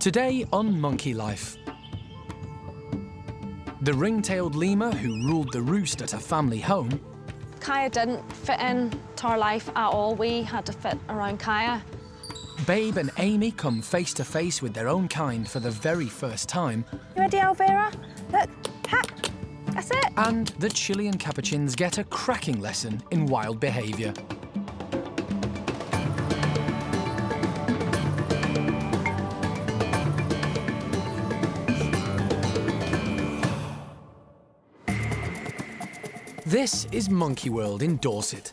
Today on Monkey Life. The ring-tailed lemur who ruled the roost at a family home. Kaiyah didn't fit in to our life at all. We had to fit around Kaiyah. Babe and Amy come face to face with their own kind for the very first time. You ready, Elvira? Look, ha, that's it. And the Chilean capuchins get a cracking lesson in wild behaviour. This is Monkey World in Dorset.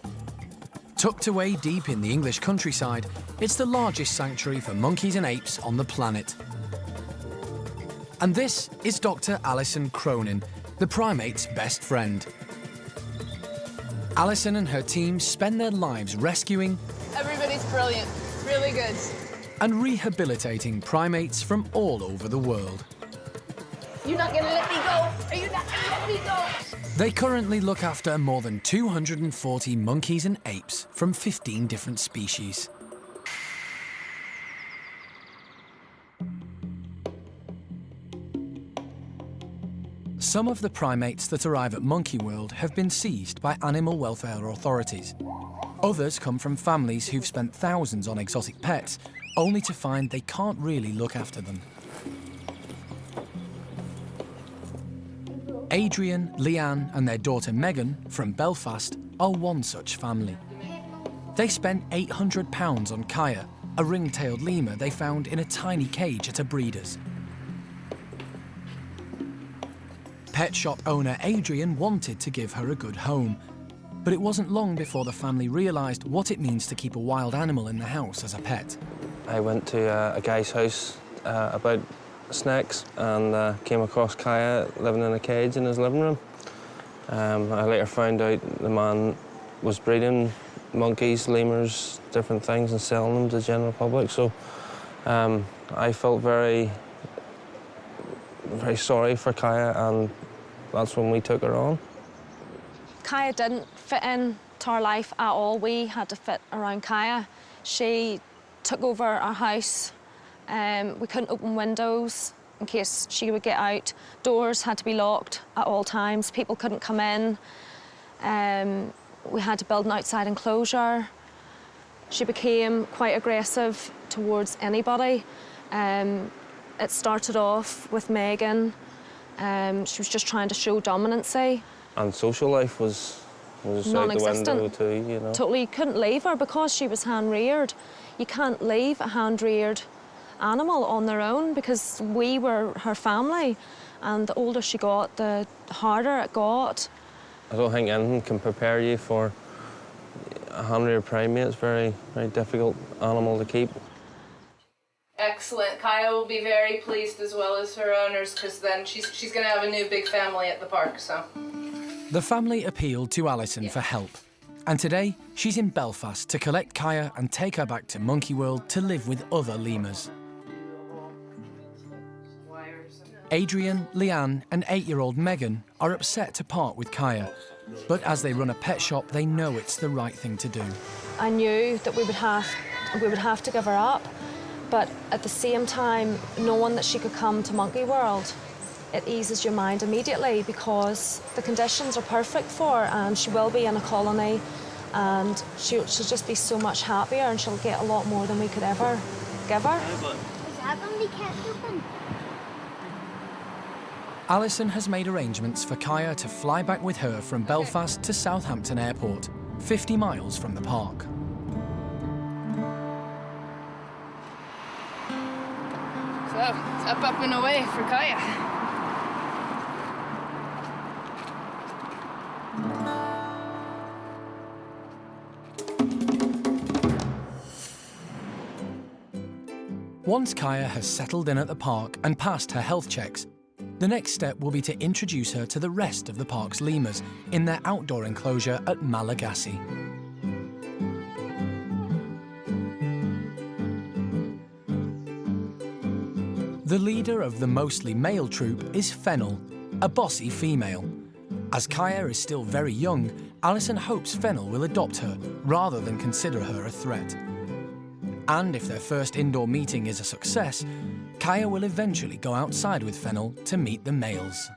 Tucked away deep in the English countryside, it's the largest sanctuary for monkeys and apes on the planet. And this is Dr. Alison Cronin, the primate's best friend. Alison and her team spend their lives rescuing... Everybody's brilliant, really good. ...and rehabilitating primates from all over the world. You're not gonna let me go! Are you not gonna let me go? They currently look after more than 240 monkeys and apes from 15 different species. Some of the primates that arrive at Monkey World have been seized by animal welfare authorities. Others come from families who've spent thousands on exotic pets, only to find they can't really look after them. Adrian, Leanne and their daughter Megan, from Belfast, are one such family. They spent £800 on Kaiyah, a ring-tailed lemur they found in a tiny cage at a breeder's. Pet shop owner Adrian wanted to give her a good home, but it wasn't long before the family realised what it means to keep a wild animal in the house as a pet. I went to a guy's house about snakes and came across Kaiyah living in a cage in his living room. I later found out the man was breeding monkeys, lemurs, different things and selling them to the general public. So I felt very sorry for Kaiyah, and that's when we took her on. Kaiyah didn't fit in to our life at all. We had to fit around Kaiyah. She took over our house. We couldn't open windows in case she would get out. Doors had to be locked at all times. People couldn't come in. We had to build an outside enclosure. She became quite aggressive towards anybody. It started off with Megan. She was just trying to show dominancy. And social life was out the window too, you know. Totally, you couldn't leave her because she was hand-reared. You can't leave a hand-reared animal on their own because we were her family, and the older she got, the harder it got. I don't think anything can prepare you for a hand-reared primate. It's very, very difficult animal to keep. Excellent. Kaiyah will be very pleased as well as her owners, because then she's going to have a new big family at the park, so. The family appealed to Alison for help, and today she's in Belfast to collect Kaiyah and take her back to Monkey World to live with other lemurs. Adrian, Leanne and 8-year-old Megan are upset to part with Kaiyah, but as they run a pet shop, they know it's the right thing to do. I knew that we would have to give her up, but at the same time, knowing that she could come to Monkey World, it eases your mind immediately because the conditions are perfect for her, and she will be in a colony, and she'll just be so much happier, and she'll get a lot more than we could ever give her. Is that only kept open? Alison has made arrangements for Kaiyah to fly back with her from Belfast to Southampton Airport, 50 miles from the park. So, up and away for Kaiyah. Once Kaiyah has settled in at the park and passed her health checks, the next step will be to introduce her to the rest of the park's lemurs in their outdoor enclosure at Malagasy. The leader of the mostly male troop is Fennel, a bossy female. As Kaiyah is still very young, Alison hopes Fennel will adopt her rather than consider her a threat. And if their first indoor meeting is a success, Kaiyah will eventually go outside with Fennel to meet the males.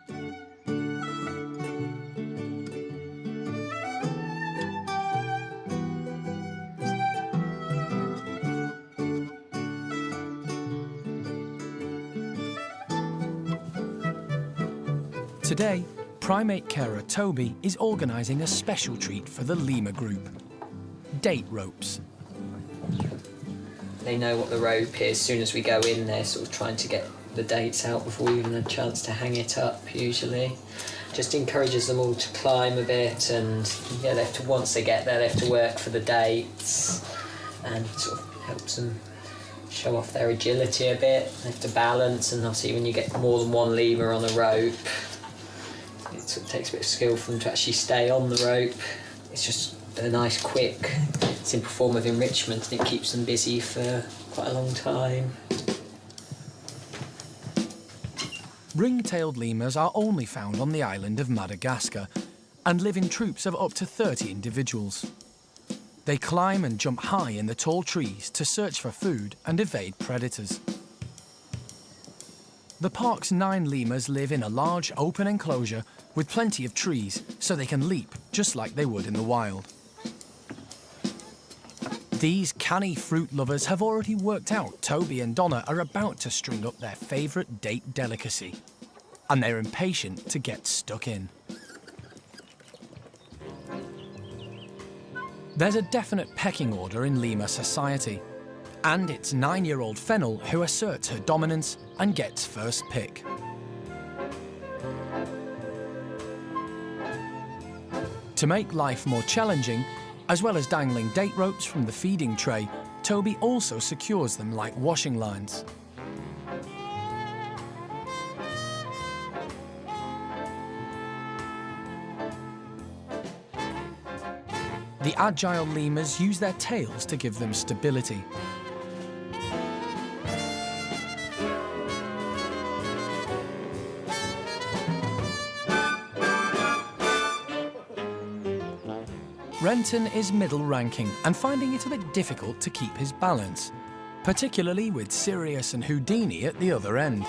Today, primate carer Toby is organising a special treat for the lemur group: date ropes. They know what the rope is. As soon as we go in, they're sort of trying to get the dates out before we even have a chance to hang it up, usually. Just encourages them all to climb a bit, and yeah, they have to, once they get there, they have to work for the dates, and sort of helps them show off their agility a bit. They have to balance, and obviously when you get more than one lemur on a rope, it sort of takes a bit of skill for them to actually stay on the rope. It's just a nice, quick, simple form of enrichment, and it keeps them busy for quite a long time. Ring-tailed lemurs are only found on the island of Madagascar and live in troops of up to 30 individuals. They climb and jump high in the tall trees to search for food and evade predators. The park's 9 lemurs live in a large open enclosure with plenty of trees so they can leap just like they would in the wild. These canny fruit lovers have already worked out Toby and Donna are about to string up their favourite date delicacy, and they're impatient to get stuck in. There's a definite pecking order in lemur society, and it's 9-year-old Fennel who asserts her dominance and gets first pick. To make life more challenging, as well as dangling date ropes from the feeding tray, Toby also secures them like washing lines. The agile lemurs use their tails to give them stability. Renton is middle ranking and finding it a bit difficult to keep his balance, particularly with Sirius and Houdini at the other end.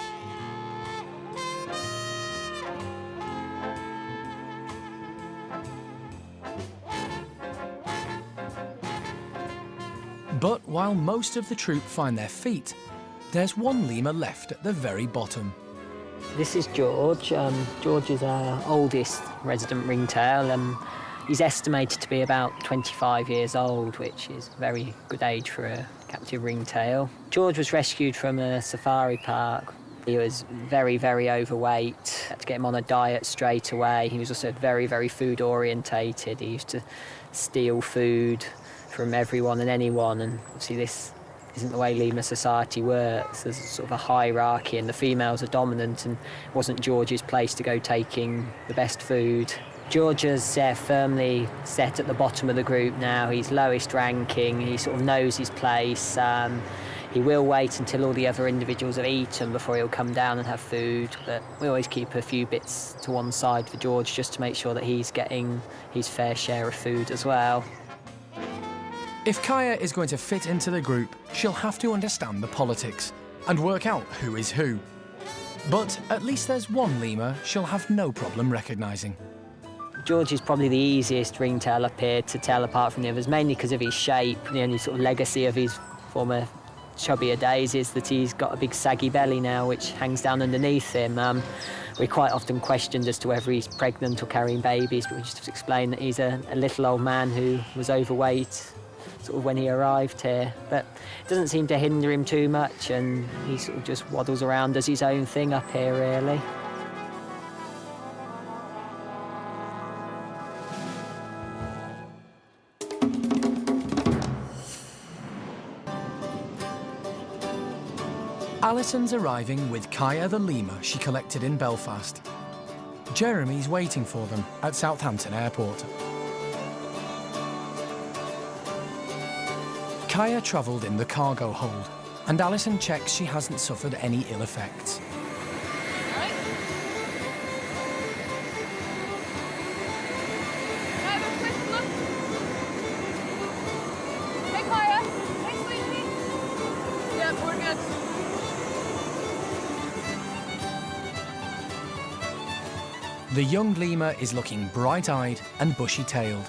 But while most of the troop find their feet, there's one lemur left at the very bottom. This is George. George is our oldest resident ringtail. He's estimated to be about 25 years old, which is a very good age for a captive ringtail. George was rescued from a safari park. He was very, very overweight. Had to get him on a diet straight away. He was also very, very food orientated. He used to steal food from everyone and anyone, and obviously this isn't the way lemur society works. There's sort of a hierarchy, and the females are dominant, and it wasn't George's place to go taking the best food. George is firmly set at the bottom of the group now. He's lowest ranking. He sort of knows his place. He will wait until all the other individuals have eaten before he'll come down and have food, but we always keep a few bits to one side for George just to make sure that he's getting his fair share of food as well. If Kaiyah is going to fit into the group, she'll have to understand the politics and work out who is who. But at least there's one lemur she'll have no problem recognising. George is probably the easiest ringtail up here to tell apart from the others, mainly because of his shape. The only sort of legacy of his former chubbier days is that he's got a big saggy belly now, which hangs down underneath him. We're quite often questioned as to whether he's pregnant or carrying babies, but we just have to explain that he's a little old man who was overweight sort of when he arrived here. But it doesn't seem to hinder him too much, and he sort of just waddles around, does his own thing up here, really. Alison's arriving with Kaiyah the lemur she collected in Belfast. Jeremy's waiting for them at Southampton Airport. Kaiyah travelled in the cargo hold, and Alison checks she hasn't suffered any ill effects. we're good. The young lemur is looking bright-eyed and bushy-tailed.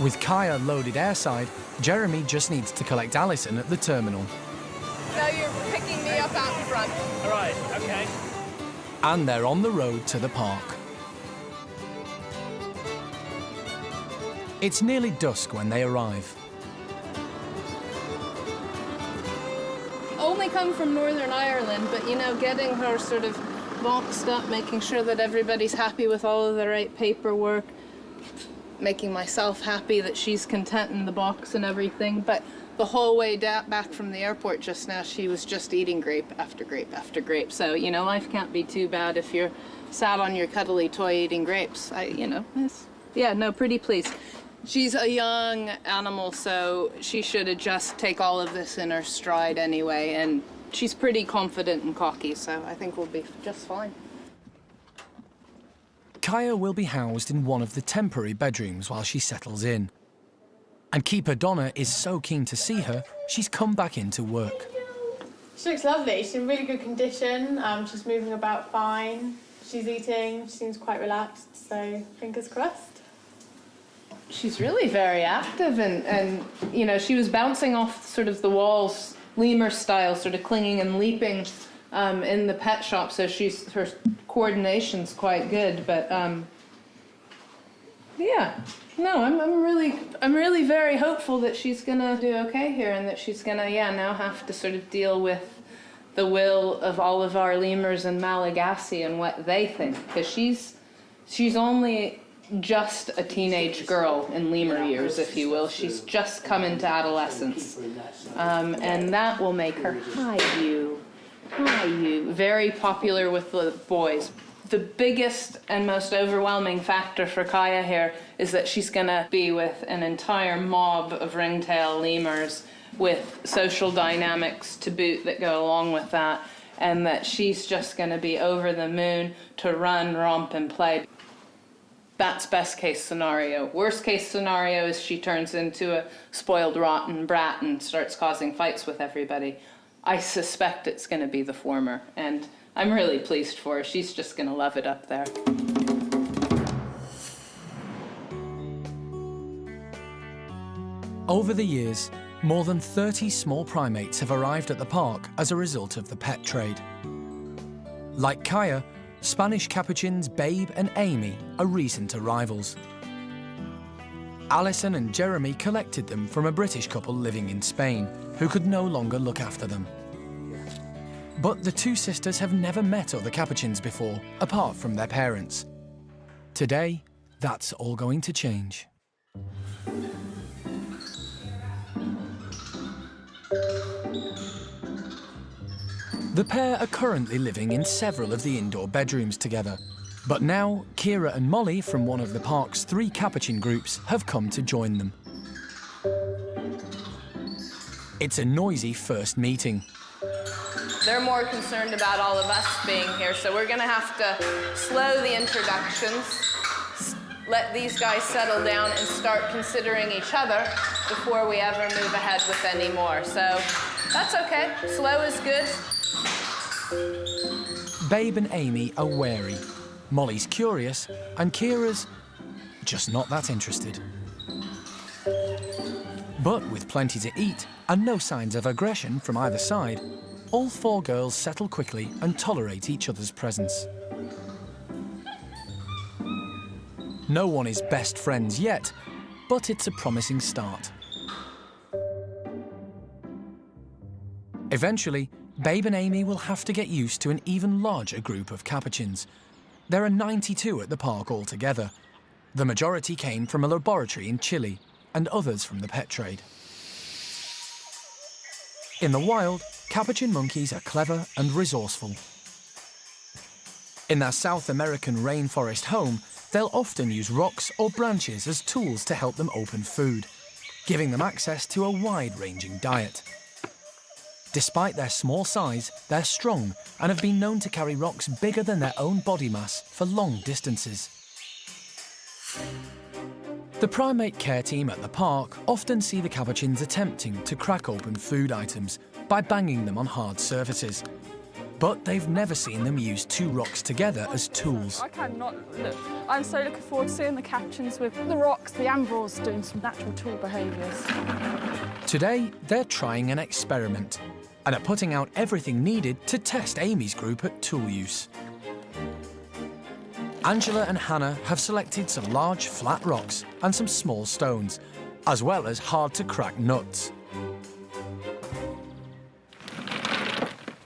With Kaiyah loaded airside, Jeremy just needs to collect Alison at the terminal. Now you're picking me up out front. All right, okay. And they're on the road to the park. It's nearly dusk when they arrive. Only come from Northern Ireland, but you know, getting her sort of boxed up, making sure that everybody's happy with all of the right paperwork, making myself happy that she's content in the box and everything. But the whole way back from the airport just now, she was just eating grape after grape after grape. So, you know, life can't be too bad if you're sat on your cuddly toy eating grapes. Pretty pleased. She's a young animal, so she should just take all of this in her stride anyway, and she's pretty confident and cocky, so I think we'll be just fine. Kaiyah will be housed in one of the temporary bedrooms while she settles in. And Keeper Donna is so keen to see her, she's come back into work. She looks lovely. She's in really good condition. She's moving about fine. She's eating. She seems quite relaxed, so fingers crossed. She's really very active, and you know, she was bouncing off sort of the walls, lemur style, sort of clinging and leaping in the pet shop, so her coordination's quite good. But I'm really very hopeful that she's gonna do okay here, and that she's gonna now have to sort of deal with the will of all of our lemurs in Malagasy and what they think, because she's only just a teenage girl in lemur years, if you will. She's just come into adolescence, and that will make her hi you, very popular with the boys. The biggest and most overwhelming factor for Kaiyah here is that she's gonna be with an entire mob of ringtail lemurs with social dynamics to boot that go along with that, and that she's just gonna be over the moon to run, romp, and play. That's best case scenario. Worst case scenario is she turns into a spoiled, rotten brat and starts causing fights with everybody. I suspect it's going to be the former, and I'm really pleased for her. She's just going to love it up there. Over the years, more than 30 small primates have arrived at the park as a result of the pet trade. Like Kaiyah, Spanish capuchins Babe and Amy are recent arrivals. Alison and Jeremy collected them from a British couple living in Spain, who could no longer look after them. But the two sisters have never met other capuchins before, apart from their parents. Today, that's all going to change. The pair are currently living in several of the indoor bedrooms together. But now, Kira and Molly from one of the park's 3 capuchin groups have come to join them. It's a noisy first meeting. They're more concerned about all of us being here, so we're gonna have to slow the introductions, let these guys settle down and start considering each other before we ever move ahead with any more. So that's okay, slow is good. Babe and Amy are wary. Molly's curious, and Kira's just not that interested. But with plenty to eat and no signs of aggression from either side, all 4 girls settle quickly and tolerate each other's presence. No one is best friends yet, but it's a promising start. Eventually, Babe and Amy will have to get used to an even larger group of capuchins. There are 92 at the park altogether. The majority came from a laboratory in Chile, and others from the pet trade. In the wild, capuchin monkeys are clever and resourceful. In their South American rainforest home, they'll often use rocks or branches as tools to help them open food, giving them access to a wide-ranging diet. Despite their small size, they're strong and have been known to carry rocks bigger than their own body mass for long distances. The primate care team at the park often see the capuchins attempting to crack open food items by banging them on hard surfaces. But they've never seen them use two rocks together as tools. I cannot look. I'm so looking forward to seeing the capuchins with the rocks, the ambrals, doing some natural tool behaviours. Today, they're trying an experiment and are putting out everything needed to test Amy's group at tool use. Angela and Hannah have selected some large flat rocks and some small stones, as well as hard-to-crack nuts.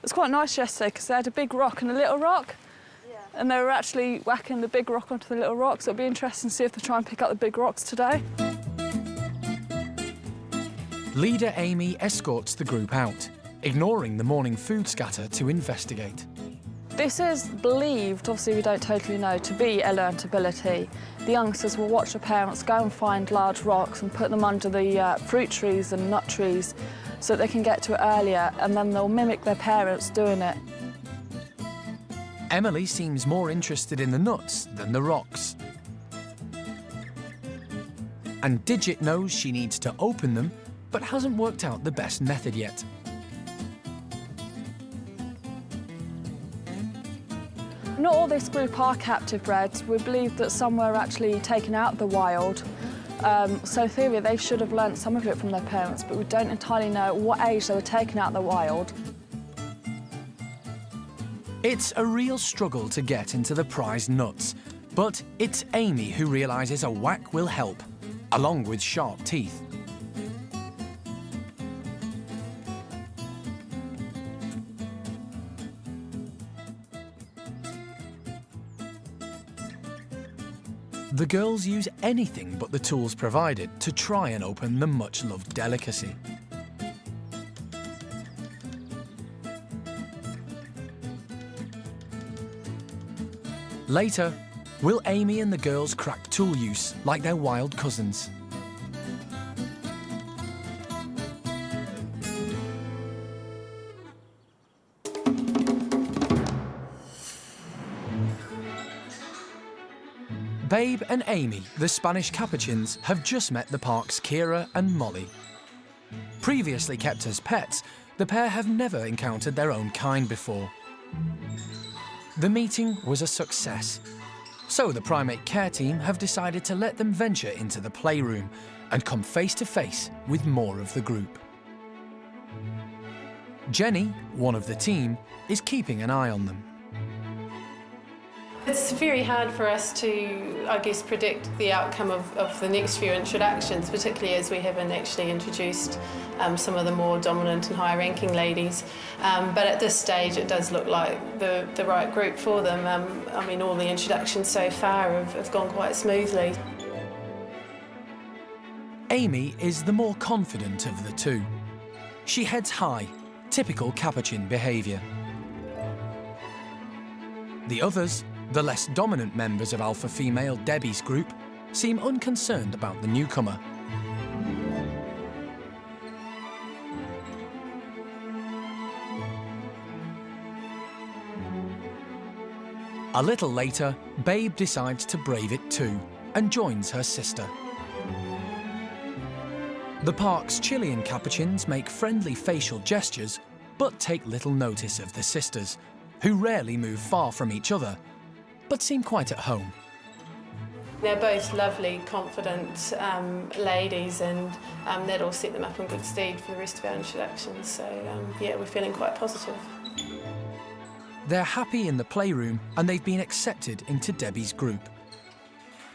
It's quite nice yesterday because they had a big rock and a little rock, and they were actually whacking the big rock onto the little rock, so it'll be interesting to see if they try and pick up the big rocks today. Leader Amy escorts the group out, ignoring the morning food scatter to investigate. This is believed, obviously we don't totally know, to be a learnt ability. The youngsters will watch their parents go and find large rocks and put them under the fruit trees and nut trees so that they can get to it earlier, and then they'll mimic their parents doing it. Emily seems more interested in the nuts than the rocks. And Digit knows she needs to open them, but hasn't worked out the best method yet. Not all this group are captive breds. We believe that some were actually taken out of the wild. So in theory, they should have learnt some of it from their parents, but we don't entirely know at what age they were taken out of the wild. It's a real struggle to get into the prized nuts, but it's Amy who realises a whack will help, along with sharp teeth. The girls use anything but the tools provided to try and open the much-loved delicacy. Later, will Amy and the girls crack tool use like their wild cousins? Babe and Amy, the Spanish capuchins, have just met the park's Kira and Molly. Previously kept as pets, the pair have never encountered their own kind before. The meeting was a success, so the primate care team have decided to let them venture into the playroom and come face to face with more of the group. Jenny, one of the team, is keeping an eye on them. It's very hard for us to, I guess, predict the outcome of the next few introductions, particularly as we haven't actually introduced some of the more dominant and higher-ranking ladies. But at this stage, it does look like the right group for them. I mean, all the introductions so far have gone quite smoothly. Amy is the more confident of the two. She heads high, typical Capuchin behaviour. The others, the less dominant members of alpha female Debbie's group, seem unconcerned about the newcomer. A little later, Babe decides to brave it too and joins her sister. The park's Chilean capuchins make friendly facial gestures but take little notice of the sisters, who rarely move far from each other, but seem quite at home. They're both lovely, confident ladies, and that'll set them up in good stead for the rest of our introductions. So, yeah, we're feeling quite positive. They're happy in the playroom and they've been accepted into Debbie's group.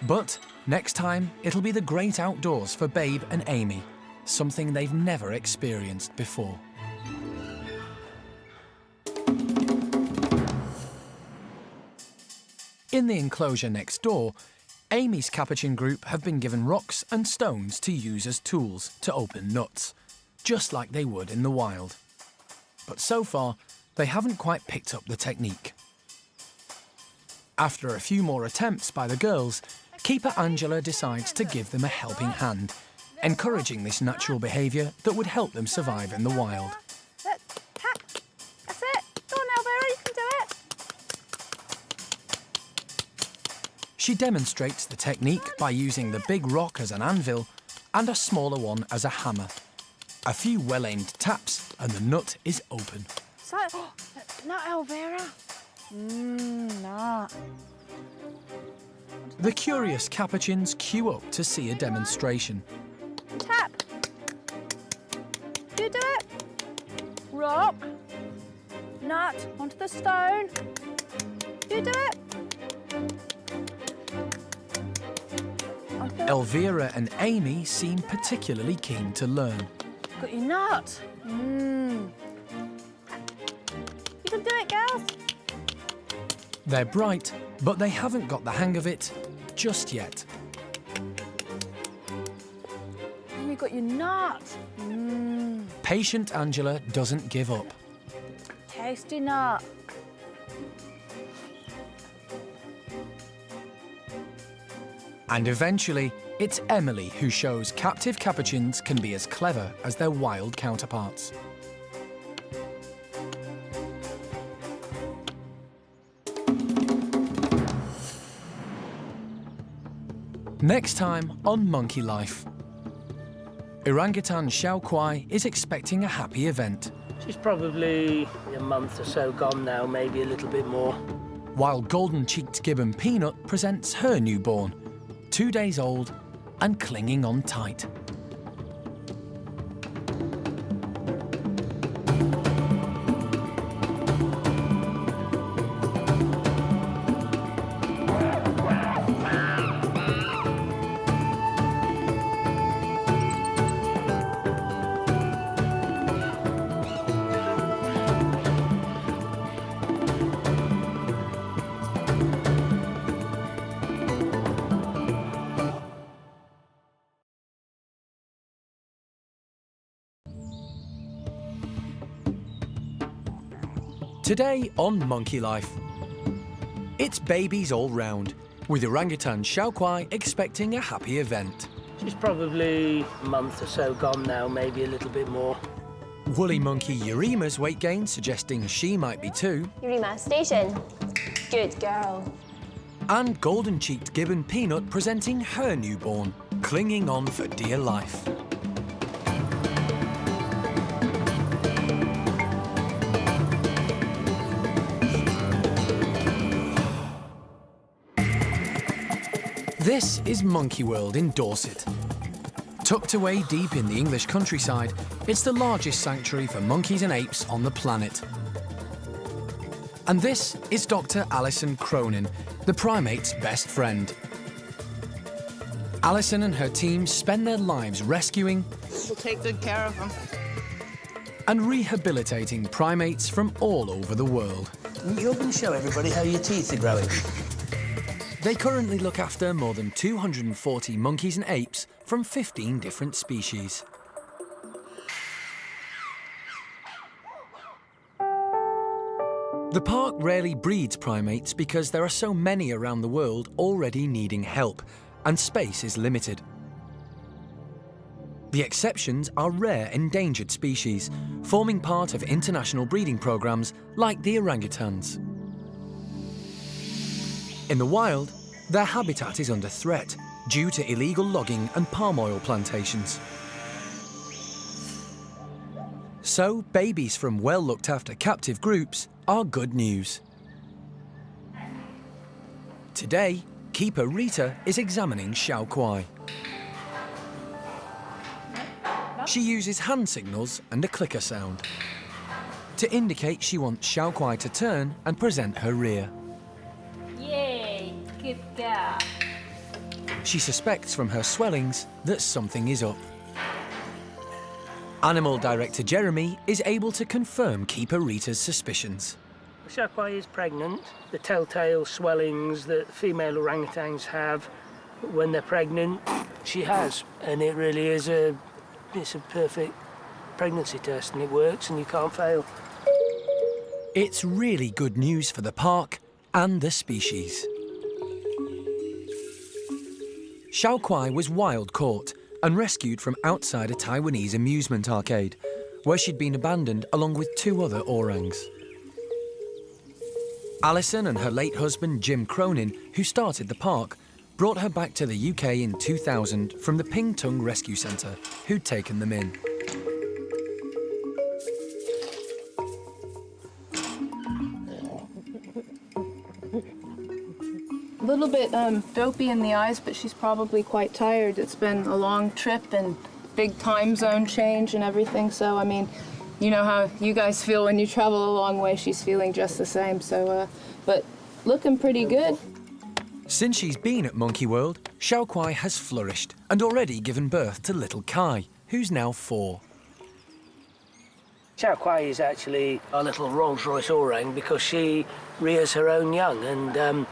But next time, it'll be the great outdoors for Babe and Amy, something they've never experienced before. In the enclosure next door, Amy's Capuchin group have been given rocks and stones to use as tools to open nuts, just like they would in the wild. But so far, they haven't quite picked up the technique. After a few more attempts by the girls, Keeper Angela decides to give them a helping hand, encouraging this natural behaviour that would help them survive in the wild. She demonstrates the technique by using the big rock as an anvil and a smaller one as a hammer. A few well-aimed taps and the nut is open. So, not Elvira. Nah. The curious capuchins queue up to see a demonstration. Tap. You do it. Rock. Nut onto the stone. You do it. Elvira and Amy seem particularly keen to learn. Got your nut. You can do it, girls. They're bright, but they haven't got the hang of it just yet. And you got your nut. Patient Angela doesn't give up. Tasty nut. And eventually, it's Emily who shows captive capuchins can be as clever as their wild counterparts. Next time on Monkey Life. Orangutan Hsiao-Quai is expecting a happy event, She's probably a month or so gone now, maybe a little bit more. while golden-cheeked gibbon Peanut presents her newborn, 2 days old and clinging on tight. Today on Monkey Life, it's babies all round, with orangutan Hsiao-Quai expecting a happy event. She's probably a month or so gone now, maybe a little bit more. Woolly monkey Yarima's weight gain suggesting she might be too, Yarima, station. Good girl. and golden-cheeked gibbon Peanut presenting her newborn, clinging on for dear life. This is Monkey World in Dorset. Tucked away deep in the English countryside, it's the largest sanctuary for monkeys and apes on the planet. And this is Dr. Alison Cronin, the primate's best friend. Alison and her team spend their lives rescuing We'll take good care of them. and rehabilitating primates from all over the world. You're going to show everybody how your teeth are growing. They currently look after more than 240 monkeys and apes from 15 different species. The park rarely breeds primates because there are so many around the world already needing help, and space is limited. The exceptions are rare endangered species, forming part of international breeding programs like the orangutans. In the wild, their habitat is under threat due to illegal logging and palm oil plantations. So, babies from well-looked-after captive groups are good news. Today, keeper Rita is examining Hsiao-Quai. She uses hand signals and a clicker sound to indicate she wants Hsiao-Quai to turn and present her rear. Yay, good girl. She suspects from her swellings that something is up. Animal director Jeremy is able to confirm keeper Rita's suspicions. Hsiao-Quai is pregnant. The telltale swellings that female orangutans have when they're pregnant, she has. And it really is it's a perfect pregnancy test, and it works and you can't fail. It's really good news for the park and the species. Hsiao-Quai was wild caught and rescued from outside a Taiwanese amusement arcade, where she'd been abandoned along with 2 other orangs. Alison and her late husband Jim Cronin, who started the park, brought her back to the UK in 2000 from the Ping Tung Rescue Centre, who'd taken them in. A little bit dopey in the eyes, but she's probably quite tired. It's been a long trip and big time zone change and everything. So, I mean, you know how you guys feel when you travel a long way. She's feeling just the same. So, but looking pretty good. Since she's been at Monkey World, Hsiao-Quai has flourished and already given birth to little Kai, who's now 4. Hsiao-Quai is actually our little Rolls-Royce orang because she rears her own young, and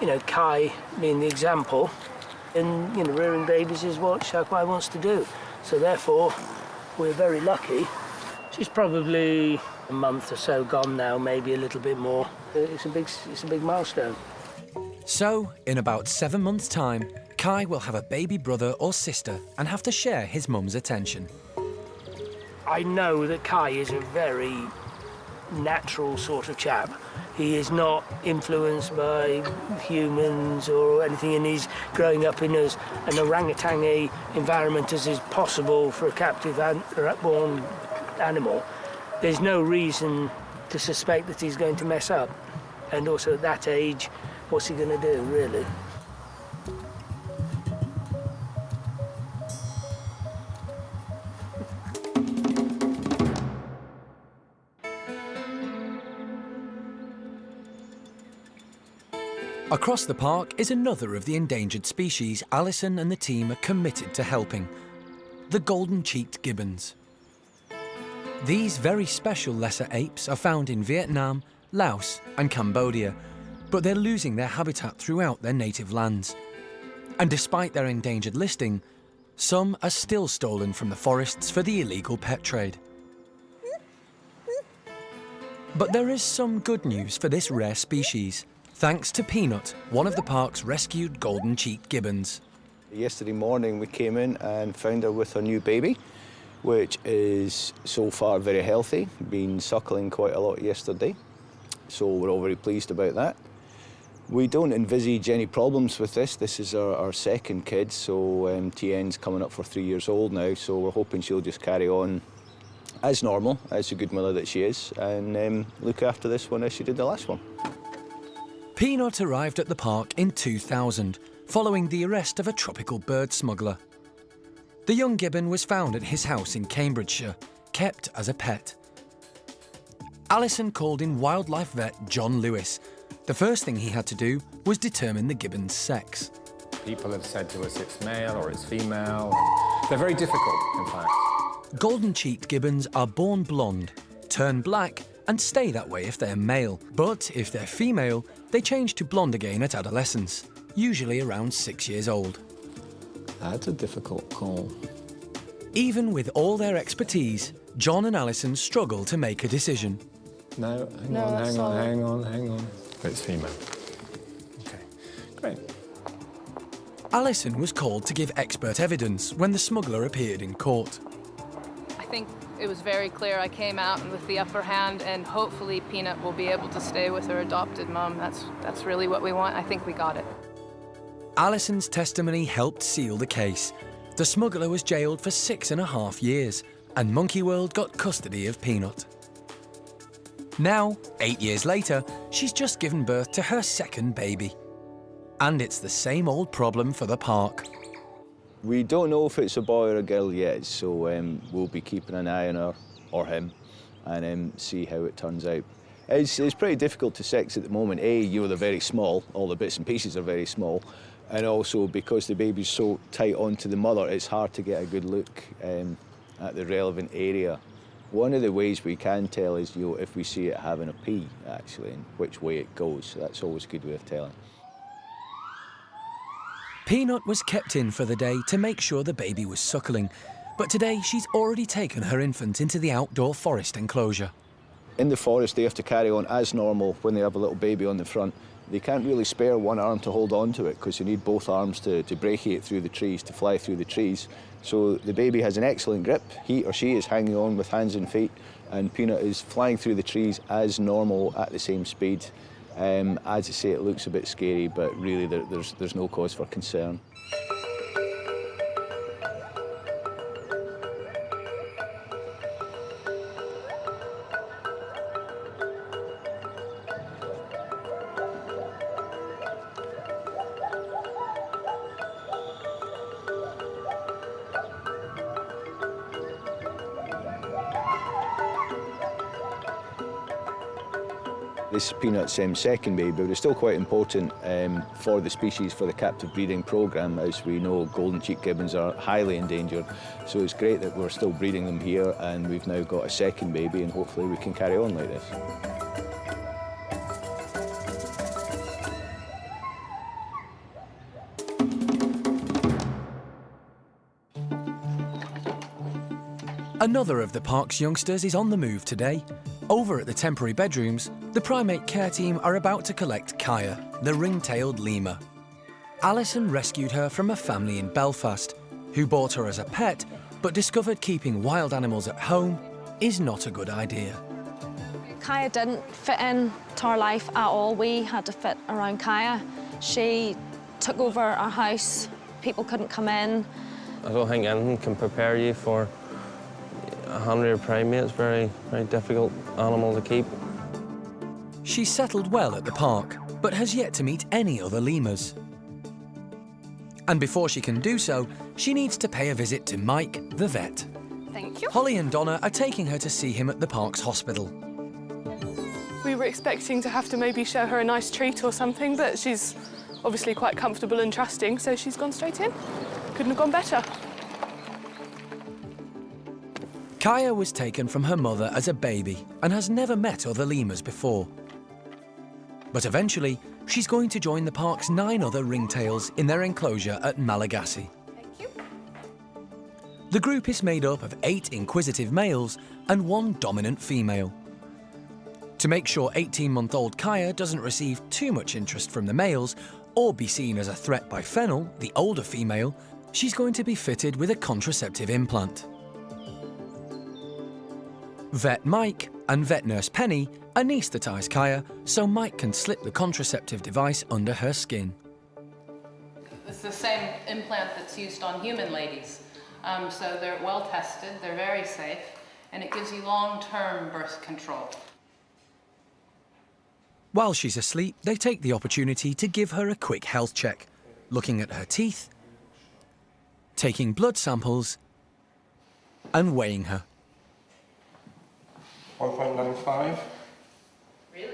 you know, Kai being the example, and you know, rearing babies is what Hsiao-Quai wants to do. So therefore, we're very lucky. She's probably a month or so gone now, maybe a little bit more. It's a big milestone. So, in about 7 months' time, Kai will have a baby brother or sister and have to share his mum's attention. I know that Kai is a very natural sort of chap. He is not influenced by humans or anything, and he's growing up in as an orangutan-y environment as is possible for a captive born animal. There's no reason to suspect that he's going to mess up. And also at that age, what's he going to do, really? Across the park is another of the endangered species Alison and the team are committed to helping, the golden-cheeked gibbons. These very special lesser apes are found in Vietnam, Laos and Cambodia, but they're losing their habitat throughout their native lands. And despite their endangered listing, some are still stolen from the forests for the illegal pet trade. But there is some good news for this rare species, thanks to Peanut, one of the park's rescued golden-cheeked gibbons. Yesterday morning we came in and found her with her new baby, which is so far very healthy, been suckling quite a lot yesterday, so we're all very pleased about that. We don't envisage any problems with this. This is our second kid, so Tien's coming up for 3 years old now, so we're hoping she'll just carry on as normal, as a good mother that she is, and look after this one as she did the last one. Peanut arrived at the park in 2000, following the arrest of a tropical bird smuggler. The young gibbon was found at his house in Cambridgeshire, kept as a pet. Alison called in wildlife vet John Lewis. The first thing he had to do was determine the gibbon's sex. People have said to us it's male or it's female. They're very difficult, in fact. Golden-cheeked gibbons are born blonde, turn black, and stay that way if they're male. But if they're female, they change to blonde again at adolescence, usually around 6 years old. That's a difficult call. Even with all their expertise, John and Alison struggle to make a decision. No, hang on. It's female. Okay, great. Alison was called to give expert evidence when the smuggler appeared in court. I think it was very clear I came out with the upper hand, and hopefully Peanut will be able to stay with her adopted mum. That's really what we want. I think we got it. Alison's testimony helped seal the case. The smuggler was jailed for 6.5 years, and Monkey World got custody of Peanut. Now, 8 years later, she's just given birth to her second baby. And it's the same old problem for the park. We don't know if it's a boy or a girl yet, so we'll be keeping an eye on her or him and see how it turns out. It's pretty difficult to sex at the moment. They're very small, all the bits and pieces are very small, and also because the baby's so tight onto the mother, it's hard to get a good look at the relevant area. One of the ways we can tell is if we see it having a pee, actually, and which way it goes. So that's always a good way of telling. Peanut was kept in for the day to make sure the baby was suckling, but today she's already taken her infant into the outdoor forest enclosure. In the forest, they have to carry on as normal when they have a little baby on the front. They can't really spare one arm to hold on to it because you need both arms to brachiate through the trees, to fly through the trees. So the baby has an excellent grip. He or she is hanging on with hands and feet, and Peanut is flying through the trees as normal at the same speed. As I say, it looks a bit scary, but really there's no cause for concern. This is Peanut's second baby, but it's still quite important for the species, for the captive breeding programme. As we know, golden cheek gibbons are highly endangered, so it's great that we're still breeding them here, and we've now got a second baby, and hopefully we can carry on like this. Another of the park's youngsters is on the move today. Over at the temporary bedrooms, the primate care team are about to collect Kaiyah, the ring-tailed lemur. Alison rescued her from a family in Belfast, who bought her as a pet, but discovered keeping wild animals at home is not a good idea. Kaiyah didn't fit in to our life at all. We had to fit around Kaiyah. She took over our house. People couldn't come in. I don't think anything can prepare you for a 100 primates. Very difficult animal to keep. She's settled well at the park, but has yet to meet any other lemurs. And before she can do so, she needs to pay a visit to Mike, the vet. Thank you. Holly and Donna are taking her to see him at the park's hospital. We were expecting to have to maybe show her a nice treat or something, but she's obviously quite comfortable and trusting, so she's gone straight in. Couldn't have gone better. Kaiyah was taken from her mother as a baby and has never met other lemurs before. But eventually, she's going to join the park's 9 other ringtails in their enclosure at Malagasy. Thank you. The group is made up of 8 inquisitive males and 1 dominant female. To make sure 18-month-old Kaiyah doesn't receive too much interest from the males or be seen as a threat by Fennel, the older female, she's going to be fitted with a contraceptive implant. Vet Mike and vet nurse Penny anaesthetise Kaiyah so Mike can slip the contraceptive device under her skin. It's the same implant that's used on human ladies. So they're well tested, they're very safe, and it gives you long-term birth control. While she's asleep, they take the opportunity to give her a quick health check, looking at her teeth, taking blood samples, and weighing her. 1.95.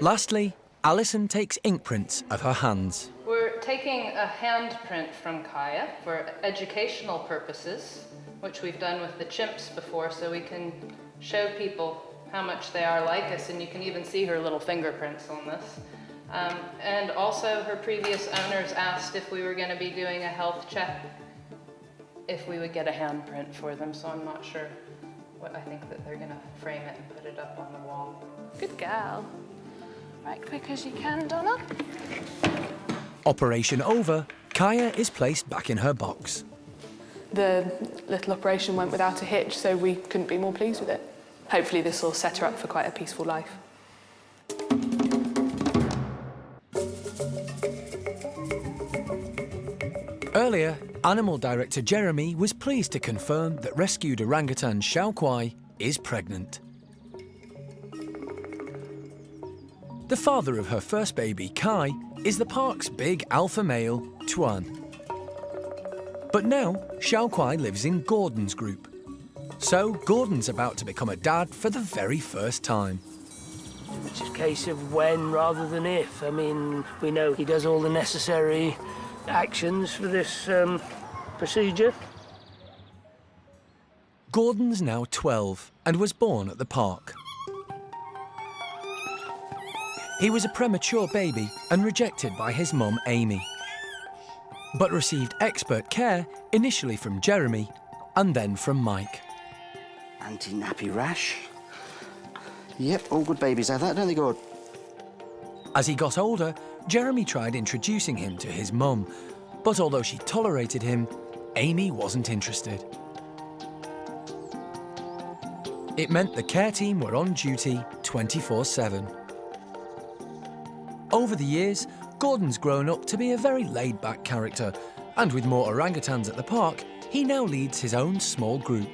Lastly, Alison takes ink prints of her hands. We're taking a handprint from Kaiyah for educational purposes, which we've done with the chimps before, so we can show people how much they are like us, and you can even see her little fingerprints on this. And also, her previous owners asked if we were going to be doing a health check, if we would get a handprint for them, so I'm not sure. I think that they're going to frame it and put it up on the wall. Good girl. Right quick as you can, Donna. Operation over, Kaiyah is placed back in her box. The little operation went without a hitch, so we couldn't be more pleased with it. Hopefully this will set her up for quite a peaceful life. Earlier, Animal Director Jeremy was pleased to confirm that rescued orangutan Hsiao-Quai is pregnant. The father of her first baby, Kai, is the park's big alpha male, Tuan. But now, Hsiao-Quai lives in Gordon's group. So, Gordon's about to become a dad for the very first time. It's a case of when rather than if. I mean, we know he does all the necessary actions for this procedure. Gordon's now 12 and was born at the park. He was a premature baby and rejected by his mum, Amy, but received expert care initially from Jeremy and then from Mike. Anti-nappy rash. Yep, all good babies have that, don't they, God? As he got older, Jeremy tried introducing him to his mum, but although she tolerated him, Amy wasn't interested. It meant the care team were on duty 24/7. Over the years, Gordon's grown up to be a very laid-back character, and with more orangutans at the park, he now leads his own small group.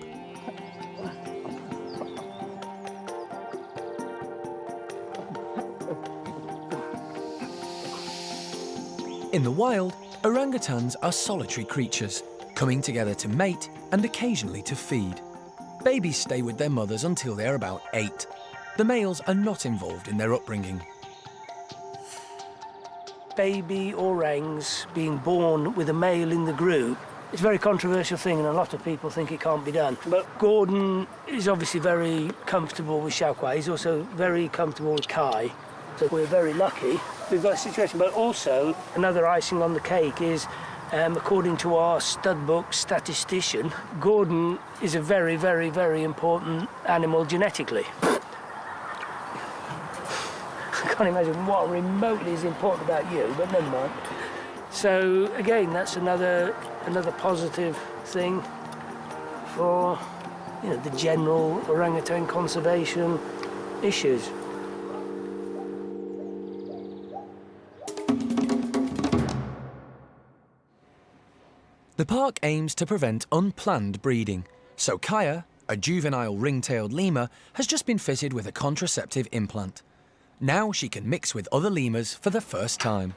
In the wild, orangutans are solitary creatures, coming together to mate and occasionally to feed. Babies stay with their mothers until they're about 8. The males are not involved in their upbringing. Baby orangs being born with a male in the group, it's a very controversial thing and a lot of people think it can't be done. But Gordon is obviously very comfortable with Hsiao-Quai. He's also very comfortable with Kai. So we're very lucky we've got a situation. But also, another icing on the cake is, according to our stud book statistician, Gordon is a very, very, very important animal genetically. I can't imagine what remotely is important about you, but never mind. So again, that's another positive thing for, you know, the general orangutan conservation issues. The park aims to prevent unplanned breeding, so Kaiyah, a juvenile ring-tailed lemur, has just been fitted with a contraceptive implant. Now she can mix with other lemurs for the first time.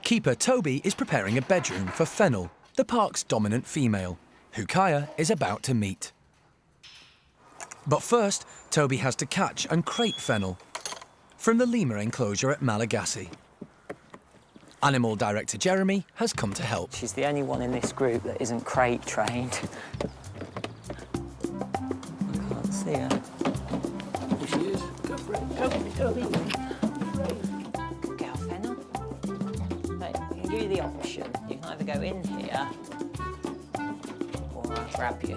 Keeper Toby is preparing a bedroom for Fennel, the park's dominant female, who Kaiyah is about to meet. But first, Toby has to catch and crate Fennel from the lemur enclosure at Malagasy. Animal director Jeremy has come to help. She's the only one in this group that isn't crate trained. I can't see her. Here she is. Go for it. Go for it, Toby. Good girl, Fennel. Right, I can give you the option. You can either go in here or I'll grab you.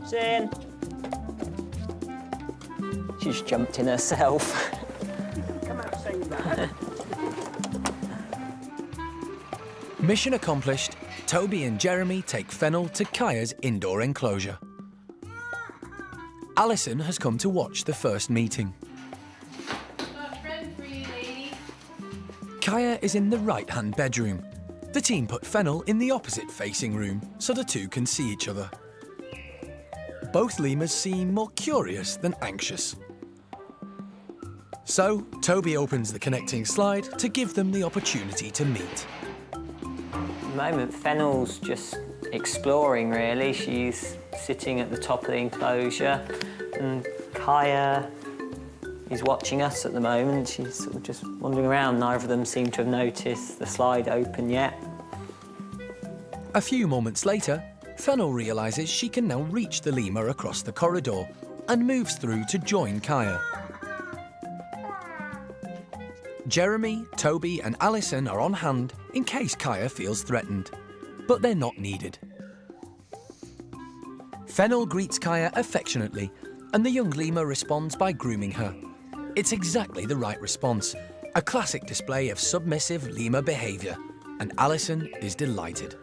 Sin. She's jumped in herself. Come out, say that. Mission accomplished, Toby and Jeremy take Fennel to Kaiyah's indoor enclosure. Alison has come to watch the first meeting. A friend for you, lady. Kaiyah is in the right-hand bedroom. The team put Fennel in the opposite facing room so the two can see each other. Both lemurs seem more curious than anxious. So, Toby opens the connecting slide to give them the opportunity to meet. At the moment, Fennel's just exploring, really. She's sitting at the top of the enclosure, and Kaiyah is watching us at the moment. She's sort of just wandering around. Neither of them seem to have noticed the slide open yet. A few moments later, Fennel realises she can now reach the lemur across the corridor and moves through to join Kaiyah. Jeremy, Toby and Alison are on hand in case Kaiyah feels threatened, but they're not needed. Fennel greets Kaiyah affectionately, and the young lemur responds by grooming her. It's exactly the right response, a classic display of submissive lemur behaviour, and Alison is delighted.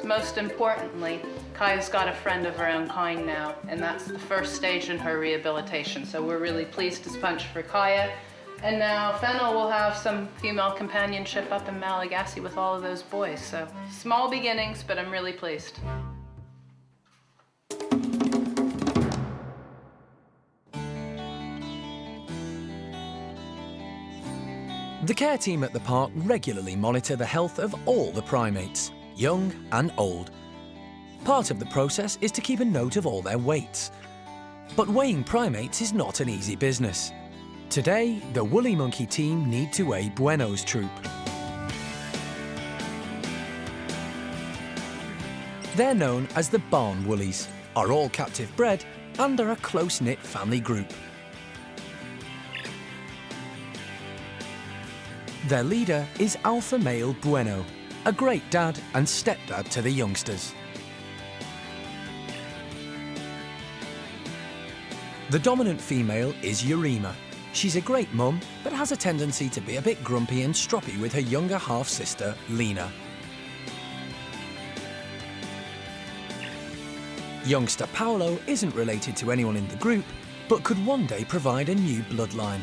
Most importantly, Kaiyah's got a friend of her own kind now, and that's the first stage in her rehabilitation. So we're really pleased to sponge for Kaiyah. And now Fennel will have some female companionship up in Malagasy with all of those boys. So small beginnings, but I'm really pleased. The care team at the park regularly monitor the health of all the primates, young and old. Part of the process is to keep a note of all their weights. But weighing primates is not an easy business. Today, the woolly monkey team need to weigh Bueno's troop. They're known as the barn woolies, are all captive bred and are a close-knit family group. Their leader is alpha male Bueno, a great dad and stepdad to the youngsters. The dominant female is Yarima. She's a great mum, but has a tendency to be a bit grumpy and stroppy with her younger half-sister, Lena. Youngster Paolo isn't related to anyone in the group, but could one day provide a new bloodline.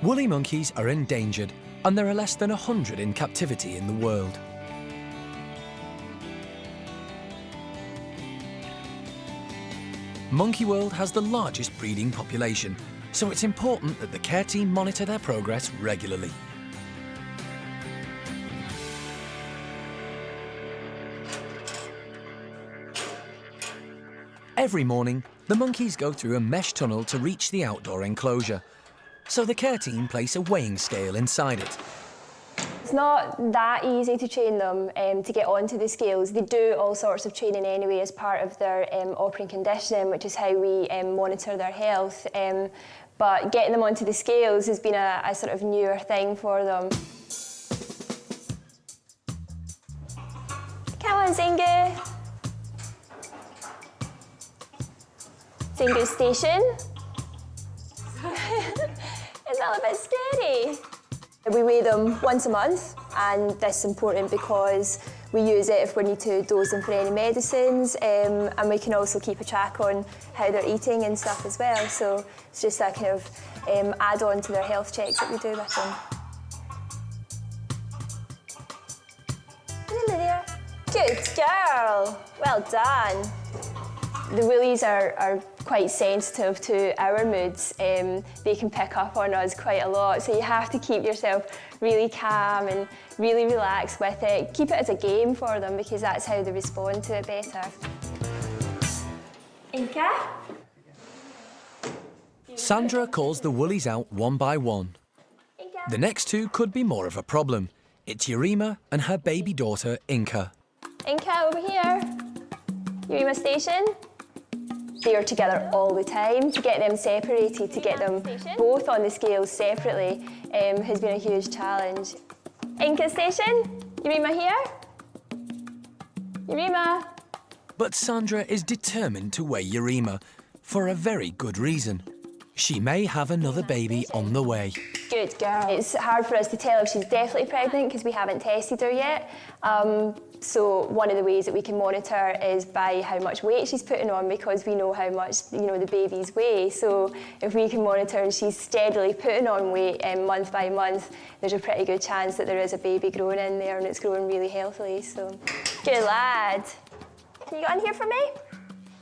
Woolly monkeys are endangered, and there are less than 100 in captivity in the world. Monkey World has the largest breeding population, so it's important that the care team monitor their progress regularly. Every morning, the monkeys go through a mesh tunnel to reach the outdoor enclosure, so the care team place a weighing scale inside it. It's not that easy to train them to get onto the scales. They do all sorts of training anyway as part of their operant conditioning, which is how we monitor their health. But getting them onto the scales has been a sort of newer thing for them. Come on, Zingu. Zingu station. It's all a bit scary. We weigh them once a month, and this is important because we use it if we need to dose them for any medicines, and we can also keep a track on how they're eating and stuff as well. So it's just a kind of add-on to their health checks that we do with them. Hello there. Good girl. Well done. The woolies are quite sensitive to our moods. They can pick up on us quite a lot, so you have to keep yourself really calm and really relaxed with it. Keep it as a game for them because that's how they respond to it better. Inca? Sandra calls the woolies out one by one. The next two could be more of a problem. It's Yarima and her baby daughter, Inca. Inca, over here. Yarima station. They are together all the time. To get them separated, to get them both on the scales separately has been a huge challenge. Inca station, Yarima here. Yarima. But Sandra is determined to weigh Yarima for a very good reason. She may have another baby on the way. Good girl. It's hard for us to tell if she's definitely pregnant because we haven't tested her yet. So one of the ways that we can monitor is by how much weight she's putting on, because we know how much the babies weigh. So if we can monitor and she's steadily putting on weight month by month, there's a pretty good chance that there is a baby growing in there and it's growing really healthily. So good lad. Can you get on here for me?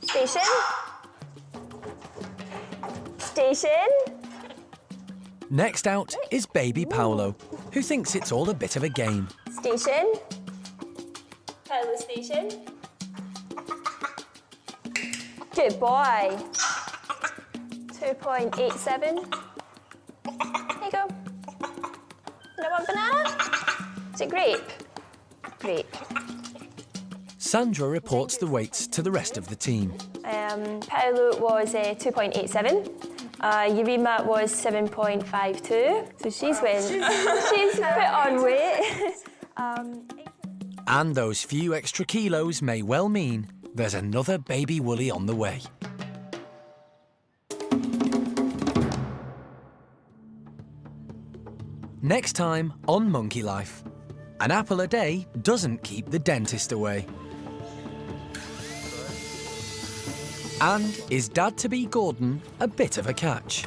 Station. Station. Next out is baby Paolo, who thinks it's all a bit of a game. Station. Paolo station. Good boy. 2.87. There you go. You want banana? Is it grape? Grape. Sandra reports the weights to the rest of the team. Paolo was 2.87. Yarima was 7.52. So she's win. She's put on weight. And those few extra kilos may well mean there's another baby woolly on the way. Next time on Monkey Life, an apple a day doesn't keep the dentist away. And is Dad-to-be Gordon a bit of a catch?